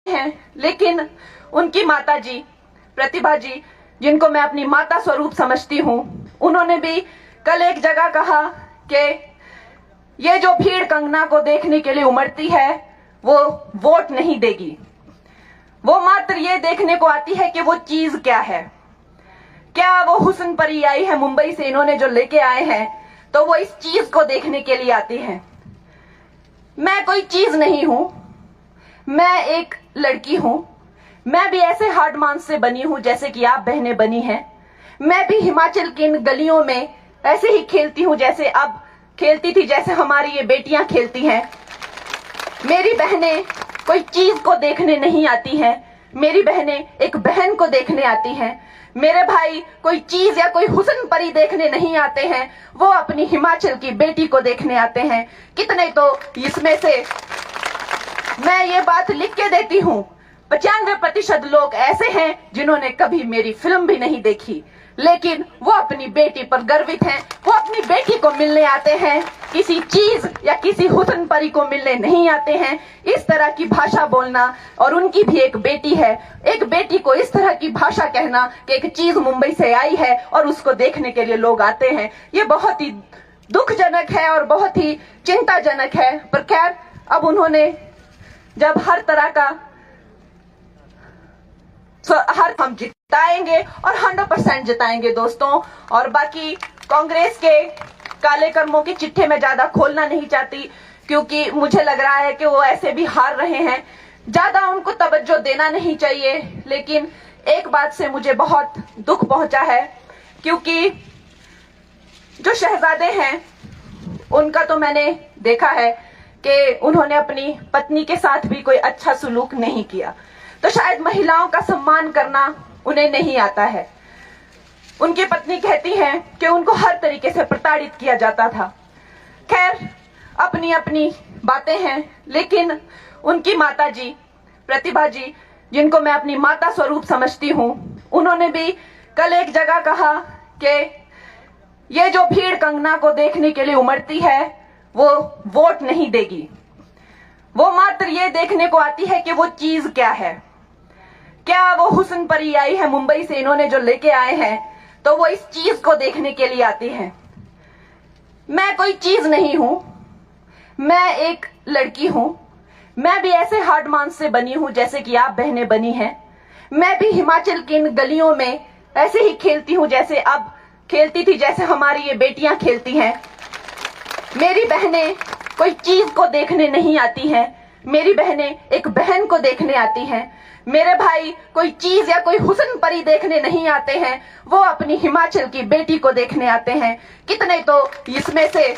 हैं, लेकिन उनकी माता जी प्रतिभा जी, जिनको मैं अपनी माता स्वरूप समझती हूँ, उन्होंने भी कल एक जगह कहा कि ये जो भीड़ कंगना को देखने के लिए उमड़ती है वो वोट नहीं देगी, वो मात्र ये देखने को आती है कि वो चीज क्या है। क्या वो हुस्न परी आई है मुंबई से, इन्होंने जो लेके आए हैं, तो वो इस चीज को देखने के लिए आती है। मैं कोई चीज नहीं हूं, मैं एक लड़की हूं। मैं भी ऐसे हार्ड मांस से बनी हूं जैसे कि आप बहनें बनी हैं। मैं भी हिमाचल की इन गलियों में ऐसे ही खेलती हूं जैसे अब खेलती थी, जैसे हमारी ये बेटियां खेलती हैं। मेरी बहनें कोई चीज को देखने नहीं आती हैं, मेरी बहनें एक बहन को देखने आती हैं। मेरे भाई कोई चीज या कोई हुस्न परी देखने नहीं आते हैं, वो अपनी हिमाचल की बेटी को देखने आते हैं। कितने तो इसमें से मैं ये बात लिख के देती हूँ, 95% लोग ऐसे हैं जिन्होंने कभी मेरी फिल्म भी नहीं देखी, लेकिन वो अपनी बेटी पर गर्वित हैं। वो अपनी बेटी को मिलने आते हैं, किसी चीज या किसी हुस्न परी को मिलने नहीं आते हैं। इस तरह की भाषा बोलना, और उनकी भी एक बेटी है, एक बेटी को इस तरह की भाषा कहना कि एक चीज मुंबई से आई है और उसको देखने के लिए लोग आते हैं, ये बहुत ही दुखजनक है और बहुत ही चिंताजनक है। पर खैर, अब उन्होंने जब हर तरह का हम जिताएंगे और 100% जिताएंगे दोस्तों। और बाकी कांग्रेस के काले कर्मों की चिट्ठे में ज्यादा खोलना नहीं चाहती, क्योंकि मुझे लग रहा है कि वो ऐसे भी हार रहे हैं, ज्यादा उनको तवज्जो देना नहीं चाहिए। लेकिन एक बात से मुझे बहुत दुख पहुंचा है, क्योंकि जो शहजादे हैं उनका तो मैंने देखा है कि उन्होंने अपनी पत्नी के साथ भी कोई अच्छा सलूक नहीं किया, तो शायद महिलाओं का सम्मान करना उन्हें नहीं आता है। उनकी पत्नी कहती हैं कि उनको हर तरीके से प्रताड़ित किया जाता था। खैर, अपनी अपनी बातें हैं, लेकिन उनकी माता जी प्रतिभा जी, जिनको मैं अपनी माता स्वरूप समझती हूँ, उन्होंने भी कल एक जगह कहा कि ये जो भीड़ कंगना को देखने के लिए उमड़ती है वो वोट नहीं देगी, वो मात्र ये देखने को आती है कि वो चीज क्या है। क्या वो हुस्न परी आई है मुंबई से, इन्होंने जो लेके आए हैं, तो वो इस चीज को देखने के लिए आती है। मैं कोई चीज नहीं हूं, मैं एक लड़की हूं। मैं भी ऐसे हार्ड मांस से बनी हूं जैसे कि आप बहनें बनी हैं। मैं भी हिमाचल की इन गलियों में ऐसे ही खेलती हूं जैसे अब खेलती थी, जैसे हमारी ये बेटियां खेलती हैं। मेरी बहनें कोई चीज को देखने नहीं आती हैं, मेरी बहनें एक बहन को देखने आती हैं। मेरे भाई कोई चीज या कोई हुस्न परी देखने नहीं आते हैं, वो अपनी हिमाचल की बेटी को देखने आते हैं। कितने तो इसमें से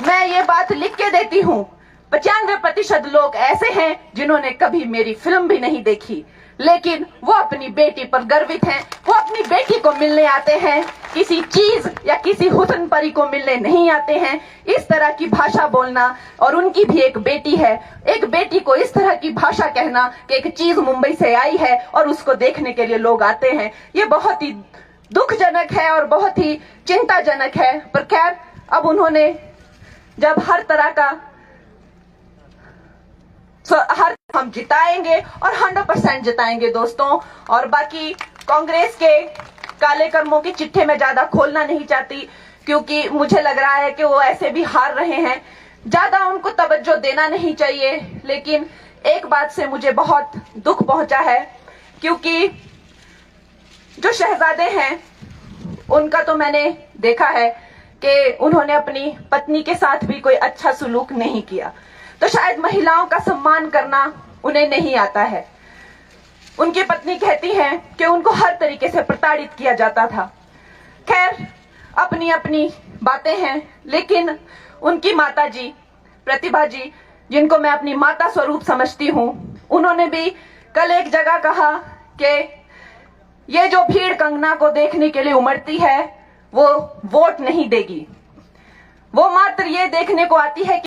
मैं ये बात लिख के देती हूँ, 95% लोग ऐसे हैं जिन्होंने कभी मेरी फिल्म भी नहीं देखी, लेकिन वो अपनी बेटी पर गर्वित हैं। वो अपनी बेटी को मिलने आते हैं, किसी चीज या किसी हुस्न परी को मिलने नहीं आते हैं। इस तरह की भाषा बोलना, और उनकी भी एक बेटी है, एक बेटी को इस तरह की भाषा कहना कि एक चीज मुंबई से आई है और उसको देखने के लिए लोग आते हैं, ये बहुत ही दुखजनक है और बहुत ही चिंताजनक है। पर खैर, अब उन्होंने जब हर तरह का हम जिताएंगे और 100% जिताएंगे दोस्तों। और बाकी कांग्रेस के काले कर्मों की चिट्ठे में ज्यादा खोलना नहीं चाहती, क्योंकि मुझे लग रहा है कि वो ऐसे भी हार रहे हैं, ज्यादा उनको तवज्जो देना नहीं चाहिए। लेकिन एक बात से मुझे बहुत दुख पहुंचा है, क्योंकि जो शहजादे हैं उनका तो मैंने देखा है कि उन्होंने अपनी पत्नी के साथ भी कोई अच्छा सलूक नहीं किया, तो शायद महिलाओं का सम्मान करना उन्हें नहीं आता है। उनकी पत्नी कहती हैं कि उनको हर तरीके से प्रताड़ित किया जाता था। खैर, अपनी अपनी बातें हैं, लेकिन उनकी माता जी प्रतिभा जी, जिनको मैं अपनी माता स्वरूप समझती हूँ, उन्होंने भी कल एक जगह कहा कि ये जो भीड़ कंगना को देखने के लिए उमड़ती है वो वोट नहीं देगी, वो मात्र ये देखने को आती है कि